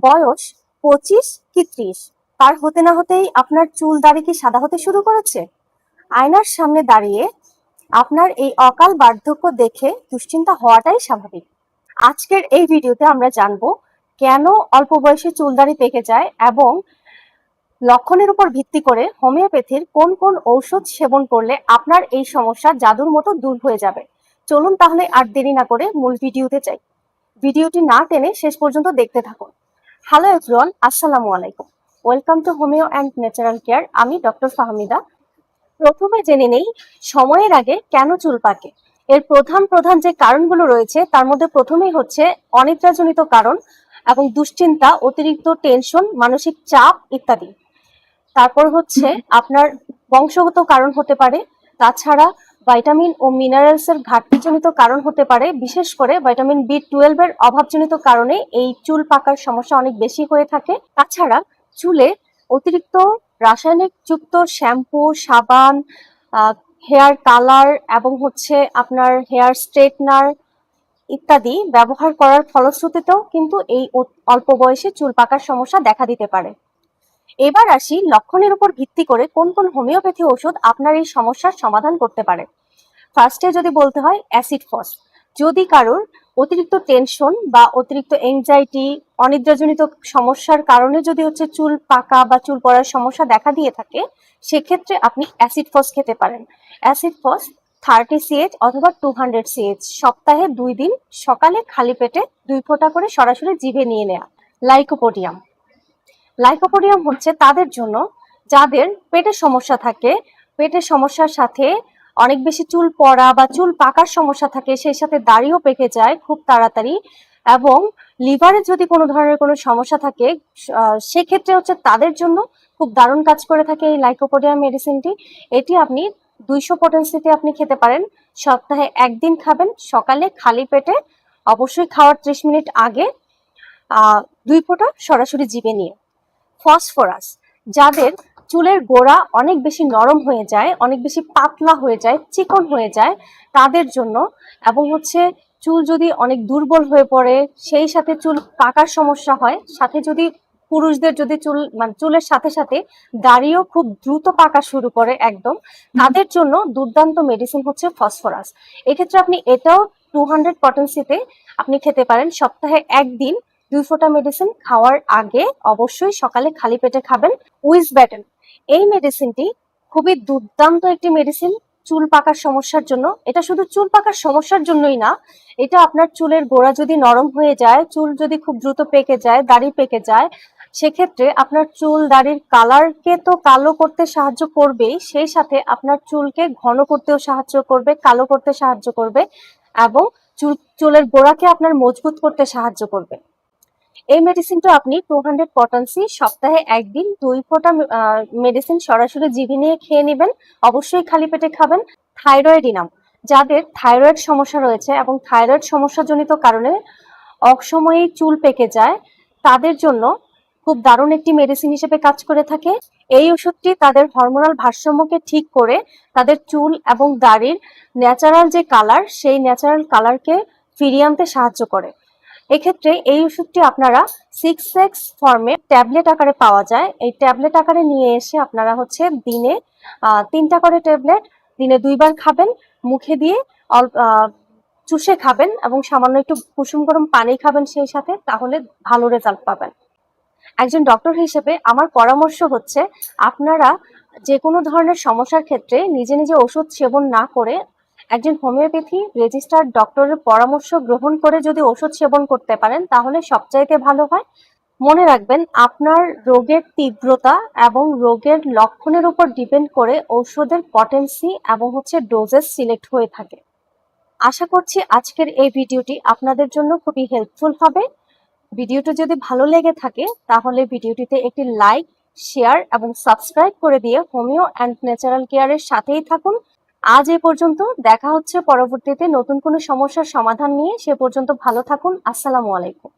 বয়স 25 কি 30 পার হতে না হতেই আপনার চুল দাড়ি কি সাদা হতে শুরু করেছে? আয়নার সামনে দাঁড়িয়ে আপনার এই অকাল বার্ধক্য দেখে দুশ্চিন্তা হওয়াটাই স্বাভাবিক। আজকের এই ভিডিওতে আমরা জানবো কেন অল্প বয়সে চুল দাড়ি পেকে যায় এবং লক্ষণের উপর ভিত্তি করে হোমিওপ্যাথির কোন কোন ঔষধ সেবন করলে আপনার এই সমস্যা জাদুর মতো দূর হয়ে যাবে। চলুন তাহলে আর দেরি না করে মূল ভিডিওতে যাই। ভিডিওটি না টেনে শেষ পর্যন্ত দেখতে থাকুন। হ্যালো এভরিওয়ান, আসসালামু আলাইকুম। Welcome to homeo and natural care. আমি ডক্টর ফাহমিদা। প্রথমে জেনে নেই সময়ের আগে কেন চুল পাকে। এর প্রধান প্রধান যে কারণগুলো রয়েছে তার মধ্যে প্রথমেই হচ্ছে অনিদ্রাজনিত কারণ এবং দুশ্চিন্তা, অতিরিক্ত টেনশন, মানসিক চাপ ইত্যাদি। তারপর হচ্ছে আপনার বংশগত কারণ হতে পারে। তাছাড়া ভাইটামিন ও মিনারেলস এর ঘাটতিজনিত কারণ হতে পারে। বিশেষ করে ভাইটামিন B12 এর অভাবজনিত কারণে এই চুল পাকার সমস্যা অনেক বেশি হয়ে থাকে। তাছাড়া চুলে অতিরিক্ত রাসায়নিক যুক্ত শ্যাম্পু, সাবান, হেয়ার কালার এবং হচ্ছে আপনার হেয়ার স্ট্রেটনার ইত্যাদি ব্যবহার করার ফলশ্রুতিতেও কিন্তু এই অল্প বয়সে চুল পাকার সমস্যা দেখা দিতে পারে। এবার আসি লক্ষণের উপর ভিত্তি করে কোন কোন হোমিওপ্যাথি ওষুধ আপনার এই সমস্যার সমাধান করতে পারে। ফার্স্টে যদি বলতে হয় অ্যাসিড ফস। যদি কারোর অতিরিক্ত টেনশন বা অতিরিক্ত এংজাইটি, অনিদ্রাজনিত সমস্যার কারণে যদি হচ্ছে চুল পাকা বা চুল পড়ার সমস্যা দেখা দিয়ে থাকে, সেক্ষেত্রে আপনি অ্যাসিড ফস খেতে পারেন। অ্যাসিড ফস 30 CH অথবা 200 CH সপ্তাহে 2 দিন সকালে খালি পেটে 2 ফোঁটা করে সরাসরি জিভে নিয়ে নেওয়া। লাইকোপোডিয়াম। লাইকোপোডিয়াম হচ্ছে তাদের জন্য যাদের পেটের সমস্যা থাকে, পেটের সমস্যার সাথে অনেক বেশি চুল পড়া বা চুল পাকার সমস্যা থাকে, সেই সাথে দাড়িও পেকে যায় খুব তাড়াতাড়ি, এবং লিভারে যদি কোনো ধরনের কোনো সমস্যা থাকে সেক্ষেত্রে হচ্ছে তাদের জন্য খুব দারুণ কাজ করে থাকে এই লাইকোপোডিয়াম মেডিসিনটি। এটি আপনি 200 পটেন্সিতে আপনি খেতে পারেন। সপ্তাহে 1 দিন খাবেন, সকালে খালি পেটে, অবশ্যই খাওয়ার 30 মিনিট আগে 2 ফোঁটা সরাসরি জিভে নিয়ে। ফসফরাস, যাদের চুলের গোড়া অনেক বেশি নরম হয়ে যায়, অনেক বেশি পাতলা হয়ে যায়, চিকন হয়ে যায় তাদের জন্য, এবং হচ্ছে চুল যদি অনেক দুর্বল হয়ে পড়ে, সেই সাথে চুল পাকার সমস্যা হয়, সাথে যদি পুরুষদের যদি চুল মানে চুলের সাথে সাথে দাড়িও খুব দ্রুত পাকা শুরু করে একদম, তাদের জন্য দুর্দান্ত মেডিসিন হচ্ছে ফসফরাস। এক্ষেত্রে আপনি এটাও 200 পটেন্সিতে আপনি খেতে পারেন। সপ্তাহে 1 দিন 2 ফোঁটা মেডিসিন খাওয়ার আগে অবশ্যই সকালে খালি পেটে খাবেন। উইজব্যাটেন, এই মেডিসিনটি খুবই দুর্দান্ত একটি মেডিসিন চুল পাকার সমস্যার জন্য। এটা শুধু চুল পাকার সমস্যার জন্যই না, এটা আপনার চুলের গোড়া যদি নরম হয়ে যায়, চুল যদি খুব দ্রুত পেকে যায়, দাড়ি পেকে যায়, সেক্ষেত্রে আপনার চুল দাড়ির কালারকে তো কালো করতে সাহায্য করবেই, সেই সাথে আপনার চুলকে ঘন করতেও সাহায্য করবে, কালো করতে সাহায্য করবে, এবং চুলের গোড়াকে আপনার মজবুত করতে সাহায্য করবে। এই মেডিসিনটা আপনি 200 পটেন্সি সপ্তাহে 1 দিন 2 ফোঁটা মেডিসিন সরাসরি জিভে নিয়ে খেয়ে নেবেন। অবশ্যই খালি পেটে খাবেন। থাইরয়েডিনাম, যাদের থাইরয়েড সমস্যা রয়েছে এবং থাইরয়েড সমস্যাজনিত কারণে অসময়েই চুল পেকে যায়, তাদের জন্য খুব দারুণ একটি মেডিসিন হিসেবে কাজ করে থাকে। এই ওষুধটি তাদের হরমোনাল ভারসাম্যকে ঠিক করে তাদের চুল এবং দাড়ির ন্যাচারাল যে কালার, সেই ন্যাচারাল কালারকে ফিরিয়ে আনতে সাহায্য করে। এক্ষেত্রে এই ওষুধটি আপনারা 6x ফর্মে ট্যাবলেট আকারে পাওয়া যায়। এই ট্যাবলেট আকারে নিয়ে এসে আপনারা হচ্ছে দিনে 3টা করে ট্যাবলেট দিনে 2 বার খাবেন। মুখে দিয়ে চুষে খাবেন এবং সামান্য একটু কুসুম গরম পানি খাবেন সেই সাথে, তাহলে ভালো রেজাল্ট পাবেন। একজন ডক্টর হিসেবে আমার পরামর্শ হচ্ছে আপনারা যে কোনো ধরনের সমস্যার ক্ষেত্রে নিজে নিজে ওষুধ সেবন না করে একজন হোমিওপ্যাথি রেজিস্টার্ড ডক্টরের পরামর্শ গ্রহণ করে যদি ওষুধ সেবন করতে পারেন তাহলে সবচাইতে ভালো হয়। মনে রাখবেন, আপনার রোগের তীব্রতা এবং রোগের লক্ষণের উপর ডিপেন্ড করে ঔষধের পটেন্সি এবং হচ্ছে ডোজেস সিলেক্ট হয়ে থাকে। আশা করছি আজকের এই ভিডিওটি আপনাদের জন্য খুবই হেল্পফুল হবে। ভিডিওটি যদি ভালো লেগে থাকে তাহলে ভিডিওটিতে একটি লাইক, শেয়ার এবং সাবস্ক্রাইব করে দিয়ে হোমিও অ্যান্ড ন্যাচারাল কেয়ারের সাথেই থাকুন। আজ এ পর্যন্ত, দেখা হচ্ছে পরবর্তীতে নতুন কোনো সমস্যার সমাধান নিয়ে। সে পর্যন্ত ভালো থাকুন। আসসালামু আলাইকুম।